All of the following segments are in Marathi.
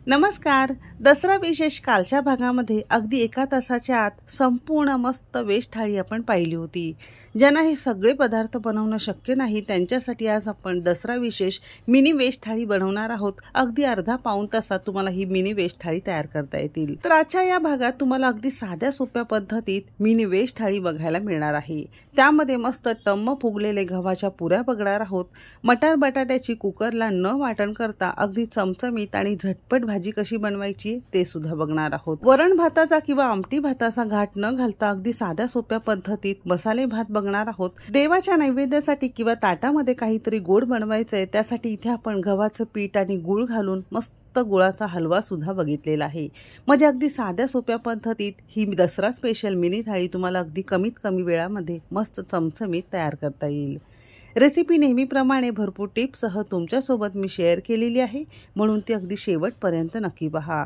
नमस्कार. दसरा विशेष कालच्या भागामध्ये अगदी 1 तासाच्या आत संपूर्ण मस्त व्हेज थाळी आपण पाहिली होती. ज्यांना हे सगळे पदार्थ बनवणं शक्य नाही त्यांच्यासाठी आज आपण दसरा विशेष मिनी व्हेज थाळी बनवणार आहोत. अगदी अर्धा पाऊण तासात तुम्हाला ही मिनी व्हेज थाळी तयार करता येतील. तर आजच्या या भागात तुम्हाला अगदी साध्या सोप्या पद्धतीत मिनी व्हेज थाळी बघायला मिळणार आहे. त्यामध्ये मस्त टम्म फुगलेले गव्हाच्या पुऱ्या बघणार आहोत. मटार बटाट्याची कुकरला न वाटण करता अगदी चमचमीत आणि झटपट भाजी कशी बनवायची ते सुद्धा बघणार आहोत. वरण भाताचा किंवा आमटी भाताचा घाट न घालता अगदी साध्या सोप्या पद्धतीत मसाले भात बघणार आहोत. देवाच्या नैवेद्यासाठी किंवा ताटामध्ये काहीतरी गोड बनवायचंय त्यासाठी इथे आपण गव्हाचं पीठ आणि गूळ घालून मस्त गुळाचा हलवा सुद्धा बघितलेला आहे. म्हणजे अगदी साध्या सोप्या पद्धतीत ही दसरा स्पेशल मिनी थाळी तुम्हाला अगदी कमीत कमी वेळामध्ये मस्त चमचमीत तयार करता येईल. रेसिपी नेहमीप्रमाणे भरपूर टिप्ससह तुमच्यासोबत मी शेअर केलेली आहे, म्हणून ती अगदी शेवटपर्यंत नक्की पहा.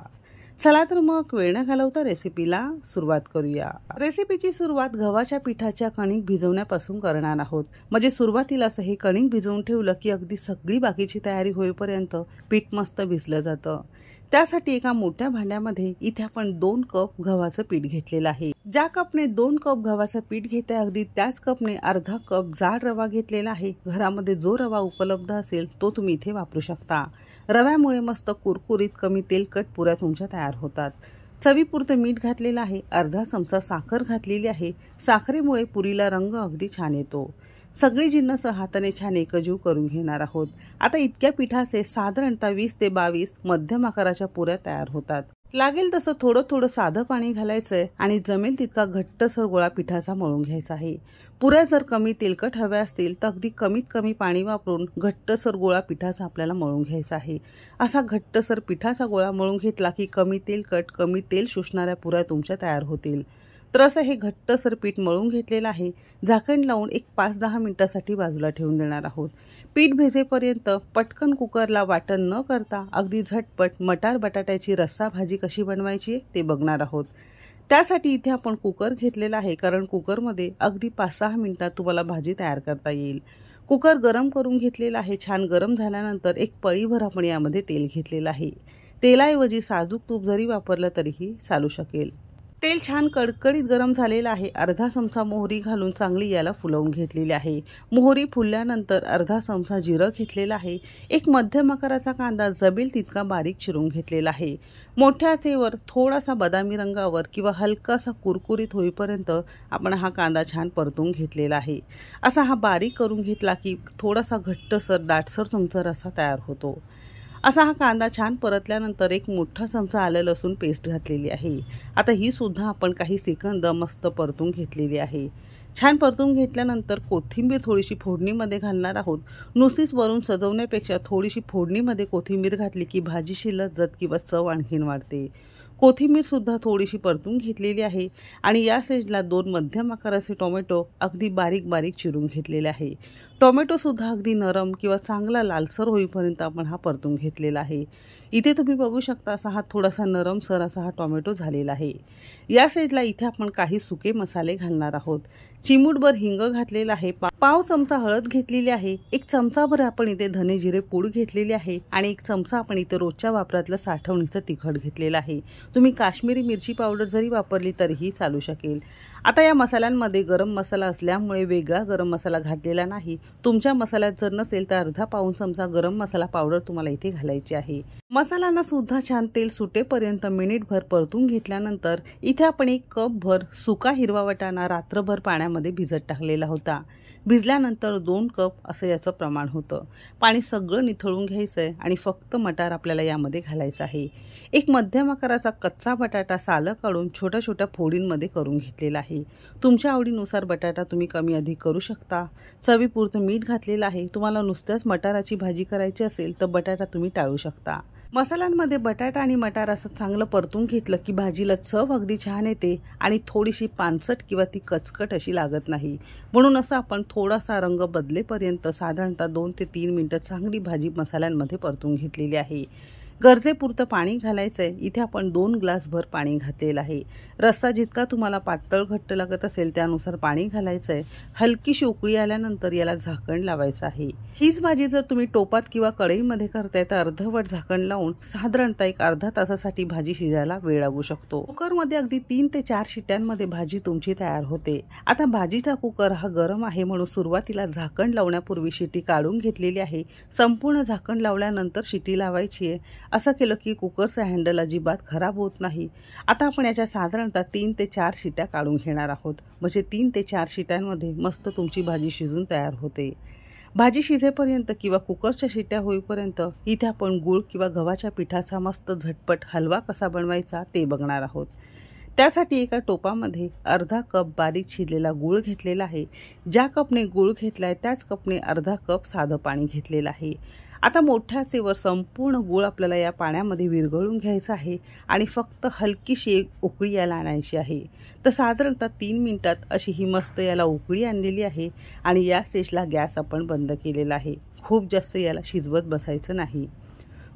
चला तर मग वेळ न घालवता रेसिपीला सुरुवात करूया. रेसिपीची सुरुवात गव्हाच्या पिठाच्या कणिक भिजवण्यापासून करणार आहोत. म्हणजे सुरुवातीला असं हे कणिक भिजवून ठेवलं की अगदी सगळी बाकीची तयारी होईपर्यंत पीठ मस्त भिजलं जातं. त्यासाठी एका मोठ्या भांड्यामध्ये इथे आपण 2 कप गव्हाचं पीठ घेतलेलं आहे. ज्या कपने 2 कप गव्हाचं पीठ घेते अगदी त्याच कपने अर्धा कप जाड रवा घेतलेला आहे. घरामध्ये जो रवा उपलब्ध असेल तो तुम्ही इथे वापरू शकता. रव्यामुळे मस्त कुरकुरीत कमी तेलकट पुऱ्या तुमच्या तयार होतात. चवीपुरतं मीठ घातलेलं आहे. अर्धा चमचा साखर घातलेली आहे. साखरेमुळे पुरीला रंग अगदी छान येतो. सगळी जिन्नस हाताने छान एकजीव करून घेणार आहोत. आता इतक्या पिठाचे साधारणतः 20 ते 22 मध्यम आकाराच्या पुऱ्या तयार होतात. लागेल तसं थोडं थोडं साधं पाणी घालायचंय आणि जमेल तितका घट्टसर गोळा पिठाचा मळून घ्यायचा आहे. पुऱ्या जर कमी तेलकट हव्या असतील तर अगदी कमीत कमी पाणी वापरून घट्टसर गोळा पिठाचा आपल्याला मळून घ्यायचा आहे. असा घट्टसर पिठाचा गोळा मळून घेतला की कमी तेलकट कमी तेल शोषणाऱ्या पुऱ्या तुमच्या तयार होतील. तर असं हे घट्टसर पीठ मळून घेतलेलं आहे. झाकण लावून एक 5-10 मिनिटांसाठी बाजूला ठेवून देणार आहोत. पीठ भिजेपर्यंत पटकन कुकरला वाटण न करता अगदी झटपट मटार बटाट्याची रस्सा भाजी कशी बनवायची ते बघणार आहोत. त्यासाठी इथे आपण कुकर घेतलेला आहे, कारण कुकरमध्ये अगदी 5-6 मिनिटात तुम्हाला भाजी तयार करता येईल. कुकर गरम करून घेतलेला आहे. छान गरम झाल्यानंतर एक पळीभर आपण यामध्ये तेल घेतलेलं आहे. तेलाऐवजी साजूक तूप जरी वापरलं तरीही चालू शकेल. तेल छान कडकडीत गरम झालेलं आहे. अर्धा चमचा मोहरी घालून चांगली याला फुलवून घेतलेली आहे. मोहरी फुलल्यानंतर अर्धा चमचा जिरं घेतलेलं आहे. एक मध्यम आकाराचा कांदा जमेल तितका बारीक चिरून घेतलेला आहे. मोठ्या आचेवर थोडासा बदामी रंगावर किंवा हलकासा कुरकुरीत होईपर्यंत आपण हा कांदा छान परतून घेतलेला आहे. असा हा बारीक करून घेतला की थोडासा घट्टसर दाटसर तुमचा रस्सा तयार होतो. असा हा कांदा छान परतल्यानंतर एक मोठा चमचा आलं लसूण पेस्ट घातलेली आहे. आता ही सुद्धा आपण काही सेकंद मस्त परतून घेतलेली आहे. छान परतून घेतल्यानंतर कोथिंबीर थोडीशी फोडणीमध्ये घालणार आहोत. नुसतीच वरून सजवण्यापेक्षा थोडीशी फोडणीमध्ये कोथिंबीर घातली की भाजीशी लज्जत किंवा चव आणखीन वाढते. कोथिंबीर सुद्धा थोडीशी परतून घेतलेली आहे आणि या साईडला 2 मध्यम आकाराचे टोमॅटो अगदी बारीक बारीक चिरून घेतलेले आहे. टोमॅटो सुद्धा अगदी नरम किंवा चांगला लालसर होईपर्यंत आपण हा परतून घेतलेला आहे. इथे तुम्ही बघू शकता असा हा थोडासा नरमसर असा हा टोमॅटो झालेला आहे. या साईडला इथे आपण काही सुके मसाले घालणार आहोत. चिमूटभर हिंग घातलेला आहे. पाव चमचा हळद घेतलेली आहे. 1 चमचाभर आपण इथे धने जिरे पूड घेतलेली आहे आणि 1 चमचा आपण इथे रोजच्या वापरातलं साठवणीचं तिखट घेतलेलं आहे. तुम्ही काश्मीरी मिरची पावडर जरी वापरली तरीही चालू शकेल. आता या मसाल्यांमध्ये गरम मसाला असल्यामुळे वेगळा गरम मसाला घातलेला नाही. तुमच्या मसाल्यात जर नसेल तर अर्धा पाऊण चमचा गरम मसाला पावडर तुम्हाला इथे घालायची आहे. मसाल्यांना सुद्धा छान तेल सुटेपर्यंत मिनिटभर परतून घेतल्यानंतर इथे आपण 1 कप भर सुका हिरवा वाटाणा रात्रभर पाण्यामध्ये भिजत टाकलेला होता. भिजल्यानंतर 2 कप असं याचं प्रमाण होतं. पाणी सगळं निथळून घ्यायचंय आणि फक्त मटार आपल्याला यामध्ये घालायचं आहे. एक मध्यम आकाराचा कच्चा बटाटा सालं काढून छोट्या छोट्या फोडींमध्ये करून घेतलेला आहे. तुमच्या आवडीनुसार बटाटा तुम्ही कमी अधिक करू शकता. चवीपुरतं मीठ घातलेलं आहे. तुम्हाला नुसत्याच मटाराची भाजी करायची असेल तर बटाटा तुम्ही टाळू शकता. मसाल्यांमध्ये बटाटा आणि मटार असं चांगलं परतून घेतलं की भाजीला चव अगदी छान येते आणि थोडीशी पानसट किंवा ती कचकट अशी लागत नाही. म्हणून असं आपण थोडासा रंग बदलेपर्यंत साधारणतः 2 ते 3 मिनिटं चांगली भाजी मसाल्यांमध्ये परतून घेतलेली आहे. गरजेपुरतं पाणी घालायचं आहे। इथे आपण 2 ग्लासभर पाणी घातलेलं आहे। रस्सा जितका तुम्हाला पातळ घट्ट लागत असेल त्यानुसार पाणी घालायचं आहे। हलकीशी उकळी आल्यानंतर याला झाकण लावायचं आहे। हीच भाजी जर तुम्ही टोपात किंवा कढईमध्ये करताय तर अर्धवट झाकण लावून साधारणतः एक अर्धा तासासाठी भाजी शिजायला वेळ लागू शकतो। कुकरमध्ये अगदी 3 ते 4 शिट्यांमध्ये भाजी तुमची तयार होते। आता भाजीचा कुकर हा गरम आहे म्हणून सुरुवातीला झाकण लावण्यापूर्वी शिटी काढून घेतलेली आहे। संपूर्ण झाकण लावल्यानंतर शिटी लावायची आहे। असं केलं की कुकरचा हँडल अजिबात खराब होत नाही। आता आपण याच्या साधारणतः 3 ते 4 शिट्या काढून घेणार आहोत। म्हणजे 3 ते 4 शिट्यांमध्ये मस्त तुमची भाजी शिजून तयार होते। भाजी शिजेपर्यंत किंवा कुकरच्या शिट्या होईपर्यंत इथे आपण गूळ किंवा गव्हाच्या पिठाचा मस्त झटपट हलवा कसा बनवायचा ते बघणार आहोत। त्यासाठी एका टोपामध्ये अर्धा कप बारीक शिजलेला गूळ घेतलेला आहे। ज्या कपने गूळ घेतलाय त्याच कपने अर्धा कप साधं पाणी घेतलेलं आहे। आता मोठ्या आचेवर संपूर्ण गूळ आपल्याला या पाण्यामध्ये विरघळून घ्यायचा आहे आणि फक्त हलकीशी एक उकळी याला आणायची आहे। तर साधारणतः 3 मिनिटात अशी ही मस्त याला उकळी आणलेली आहे आणि या स्टेजला गॅस आपण बंद केलेला आहे। खूप जास्त याला शिजवत बसायचं नाही।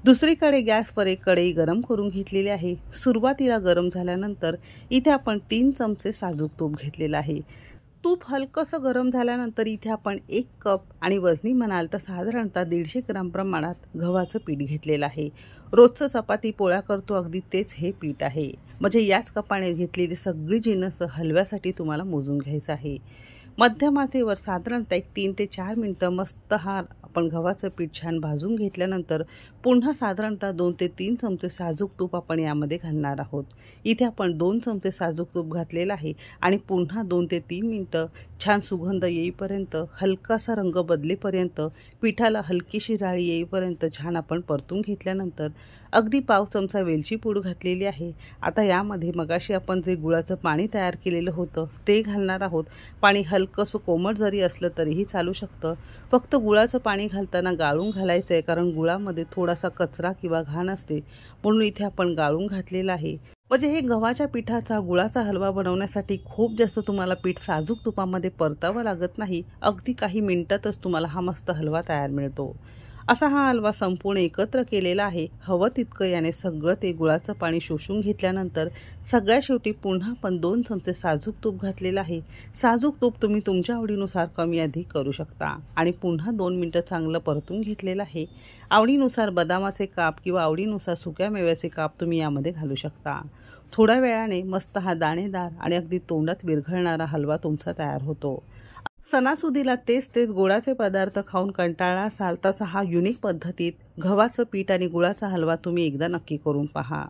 दुसरीकडे गॅसवर एक कढई गरम करून घेतलेली आहे। सुरुवातीला गरम झाल्यानंतर इथे आपण 3 चमचे साजूक तूप घेतलेलं आहे। तूप हलकंसं गरम झाल्यानंतर इथे आपण 1 कप आणि वजनी म्हणाल तर साधारणतः 150 ग्राम प्रमाणात गव्हाचं पीठ घेतलेलं आहे। रोजचं चपाती पोळ्या करतो अगदी तेच हे पीठ आहे। म्हणजे याच कपाने घेतलेली सगळी जिन्नस हलव्यासाठी तुम्हाला मोजून घ्यायचं आहे। मध्यम आचेवर साधारणतः 3 ते 4 मिनिटं मस्त हा आपण गव्हाचं पीठ छान भाजून घेतल्यानंतर पुन्हा साधारणतः 2 ते 3 चमचे साजूक तूप आपण यामध्ये घालणार आहोत। इथे आपण 2 चमचे साजूक तूप घातलेलं आहे आणि पुन्हा 2 ते 3 मिनिटं छान सुगंध येईपर्यंत हलकासा रंग बदलेपर्यंत पिठाला हलकीशी जाळी येईपर्यंत छान आपण परतून घेतल्यानंतर अगदी पाव चमचा वेलची पूड घातलेली आहे। आता यामध्ये मगाशी आपण जे गुळाचं पाणी तयार केलेलं होतं ते घालणार आहोत। पाणी हलकंसं कोमट जरी असलं तरीही चालू शकतं। फक्त गुळाचं पाणी घालताना गाळून घालायचं आहे कारण गुळामध्ये थोडासा कचरा किंवा घाण असते म्हणून इथे आपण गाळून घातलेलं आहे। म्हणजे हे गव्हाच्या पिठाचा गुळाचा हलवा बनवण्यासाठी खूप जास्त तुम्हाला पीठ साजूक तुपामध्ये परतावं लागत नाही। अगदी काही मिनिटातच तुम्हाला हा मस्त हलवा तयार मिळतो। असा हा हलवा संपूर्ण एकत्र केलेला आहे। हवं तितकं याने सगळं ते गुळाचं पाणी शोषून घेतल्यानंतर सगळ्या शेवटी पुन्हा आपण 2 चमचे साजूक तूप घातलेलं आहे। साजूक तूप तुम्ही तुमच्या आवडीनुसार कमी अधिक करू शकता आणि पुन्हा 2 मिनिटं चांगलं परतून घेतलेलं आहे। आवडीनुसार बदामाचे काप किंवा आवडीनुसार सुक्या मेव्याचे काप तुम्ही यामध्ये घालू शकता। थोड्या वेळाने मस्त हा दाणेदार आणि अगदी तोंडात विरघळणारा हलवा तुमचा तयार होतो। सणासुदीला तेच गोडाचे पदार्थ खाऊन कंटाळा असाल तसा हा युनिक पद्धतीत गव्हाचं पीठ आणि गुळाचा हलवा तुम्ही एकदा नक्की करून पहा।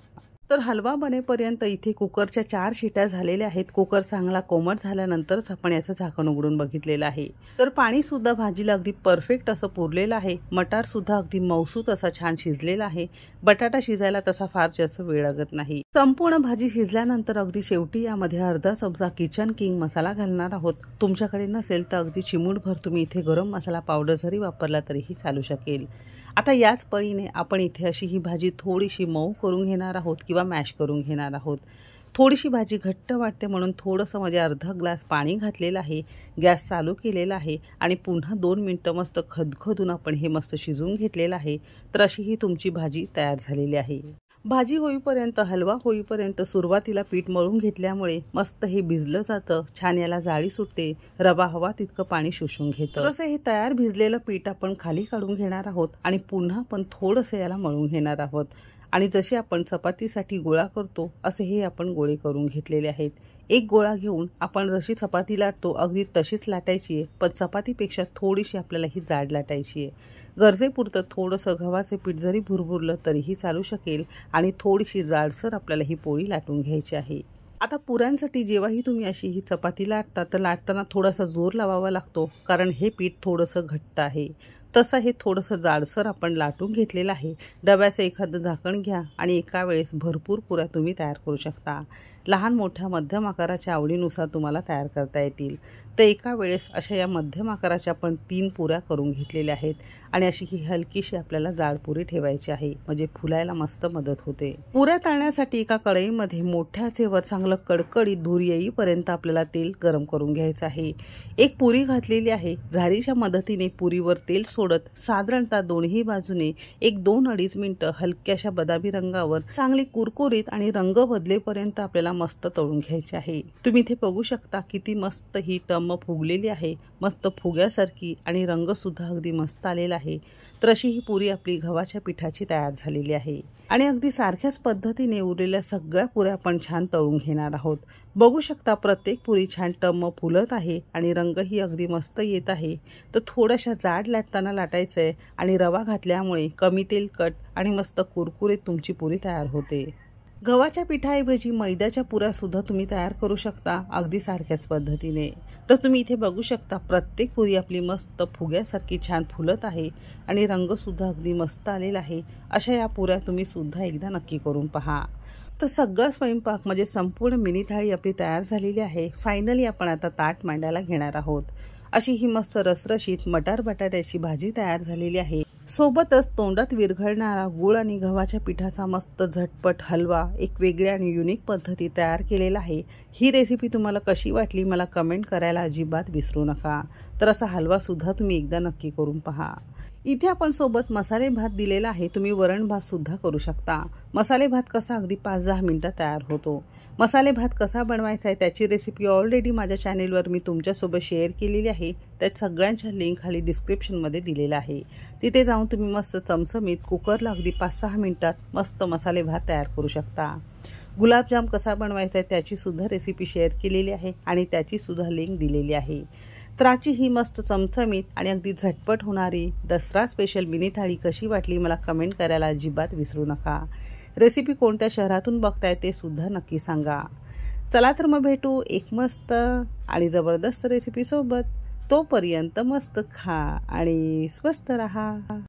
तर हलवा बनेपर्यंत इथे कुकरच्या 4 शिट्या झालेल्या आहेत। कुकर चांगला कोमट झाल्यानंतरच आपण याचं झाकण उघडून बघितलेलं आहे। तर पाणी सुद्धा भाजीला अगदी परफेक्ट असं पुरलेलं आहे। मटार सुद्धा अगदी मऊसूत असा छान शिजलेला आहे। बटाटा शिजायला तसा फार जास्त वेळ लागत नाही। संपूर्ण भाजी शिजल्यानंतर अगदी शेवटी यामध्ये अर्धा चमचा किचन किंग मसाला घालणार आहोत। तुमच्याकडे नसेल तर अगदी चिमूटभर तुम्ही इथे गरम मसाला पावडर जरी वापरला तरीही चालू शकेल। आता याच पळीने आपण इथे अशी ही भाजी थोडीशी मऊ करून घेणार आहोत किंवा मॅश करून घेणार आहोत। थोडीशी भाजी घट्ट वाटते म्हणून थोडंसं म्हणजे अर्धा ग्लास पाणी घातलेलं आहे। गॅस चालू केलेला आहे आणि पुन्हा 2 मिनिटं मस्त खदखदून आपण हे मस्त शिजवून घेतलेलं आहे। तर अशी ही तुमची भाजी तयार झालेली आहे। भाजी होईपर्यंत हलवा होईपर्यंत सुरुवातीला पीठ मळून घेतल्यामुळे मस्त हे भिजलं जातं। छान याला जाळी सुटते। रवा हवा तितकं पाणी शोषून घेतं। तसं हे तयार भिजलेलं पीठ आपण खाली काढून घेणार आहोत आणि पुन्हा आपण थोडंसं याला मळून घेणार आहोत आणि जसे आपण चपातीसाठी गोळा करतो असे हे आपण गोळे करून घेतलेले आहेत। एक गोळा घेऊन आपण जशी चपाती लाटतो अगदी तशीच लाटायची आहे, पण चपातीपेक्षा थोडीशी आपल्याला ही जाड लाटायची आहे। गरजेपुरतं थोडंसं गव्हाचे पीठ जरी भुरभुरलं तरीही चालू शकेल आणि थोडीशी जाडसर आपल्याला ही पोळी लाटून घ्यायची आहे। आता पुऱ्यांसाठी जेव्हाही तुम्ही अशी ही चपाती लाटता तर लाटताना थोडासा जोर लावावा लागतो कारण हे पीठ थोडंसं घट्ट आहे। तसं हे थोडंसं जाडसर आपण लाटून घेतलेलं आहे। डब्याचं एखादं झाकण घ्या आणि एका वेळेस भरपूर पुऱ्या तुम्ही तयार करू शकता। लहान मोठ्या मध्यम आकाराच्या आवडीनुसार तुम्हाला तयार करता येतील। तर एका वेळेस अशा या मध्यम आकाराच्या आपण 3 पुऱ्या करून घेतलेल्या आहेत आणि अशी ही हलकीशी आपल्याला जाड पुरी ठेवायची आहे म्हणजे फुलायला मस्त मदत होते। पुऱ्या तळण्यासाठी एका कढईमध्ये मोठ्या आचेवर चांगलं कडकडीत धूर येईपर्यंत आपल्याला तेल गरम करून घ्यायचं आहे। एक पुरी घातलेली आहे। झारीच्या मदतीने पुरीवर तेल सोडत साधारणतः दोन्ही बाजूने 1-2-2.5 मिनिटं हलक्याशा बदामी रंगावर चांगली कुरकुरीत आणि रंग बदलेपर्यंत आपल्याला मस्त तळून घ्यायचे आहे। तुम्ही इथे बघू शकता किती मस्त ही टम्म फुगलेली आहे, मस्त फुग्यासारखी, आणि रंग सुद्धा अगदी मस्त आलेला आहे। तर अशी ही पुरी आपली गव्हाच्या पिठाची तयार झालेली आहे आणि अगदी सारख्याच पद्धतीने उरलेल्या सगळ्या पुऱ्या आपण छान तळून घेणार आहोत। बघू शकता प्रत्येक पुरी छान टम्म फुलत आहे आणि रंगही अगदी मस्त येत आहे। तर थोड्याशा जाड लाटताना लाटायचं आहे आणि रवा घातल्यामुळे कमी तेलकट आणि मस्त कुरकुरीत तुमची पुरी तयार होते। गव्हाच्या पिठाऐवजी मैद्याच्या पुऱ्या सुद्धा तुम्ही तयार करू शकता अगदी सारख्याच पद्धतीने। तर तुम्ही इथे बघू शकता प्रत्येक पुरी आपली मस्त फुग्यासारखी छान फुलत आहे आणि रंग सुद्धा अगदी मस्त आलेला आहे। अशा या पुऱ्या तुम्ही सुद्धा एकदा नक्की करून पहा। तर सगळा स्वयंपाक म्हणजे संपूर्ण मिनी थाळी आपली तयार झालेली आहे। फायनली आपण आता ताट मांडायला घेणार आहोत। अशी ही मस्त रसरशीत मटार बटाट्याची भाजी तयार झालेली आहे। सोबतच तोंडात विरघळणारा गूळ आणि गव्हाच्या पिठाचा मस्त झटपट हलवा एक वेगळ्या आणि युनिक पद्धती तयार केलेला आहे। ही रेसिपी तुम्हाला कशी वाटली मला कमेंट करायला अजिबात विसरू नका। तर असा हलवा सुद्धा तुम्ही एकदा नक्की करून पहा। इथे आपण सोबत मसाले भात दिलेला आहे, तुम्ही वरण भात सुद्धा करू शकता। मसाले भात कसा अगदी 5-10 मिनिटात तयार होतो। मसाले भात कसा बनवायचा आहे त्याची रेसिपी ऑलरेडी माझ्या चॅनेलवर मी तुमच्यासोबत शेअर केलेली आहे। त्या सगळ्यांच्या लिंक खाली डिस्क्रिप्शनमध्ये दिलेला आहे, तिथे जाऊन तुम्ही मस्त चमचमीत कुकरला अगदी 5-6 मिनिटात मस्त मसाले भात तयार करू शकता। गुलाबजाम कसा बनवायचा आहे त्याची सुद्धा रेसिपी शेअर केलेली आहे आणि त्याची सुद्धा लिंक दिलेली आहे। तर आजची ही मस्त चमचमीत आणि अगदी झटपट होणारी दसरा स्पेशल मिनी थाळी कशी वाटली मला कमेंट करायला अजिबात विसरू नका। रेसिपी कोणत्या शहरातून बघताय ते सुद्धा नक्की सांगा। चला तर मग भेटू एक मस्त आणि जबरदस्त रेसिपी सोबत। तोपर्यंत मस्त खा आणि स्वस्त रहा।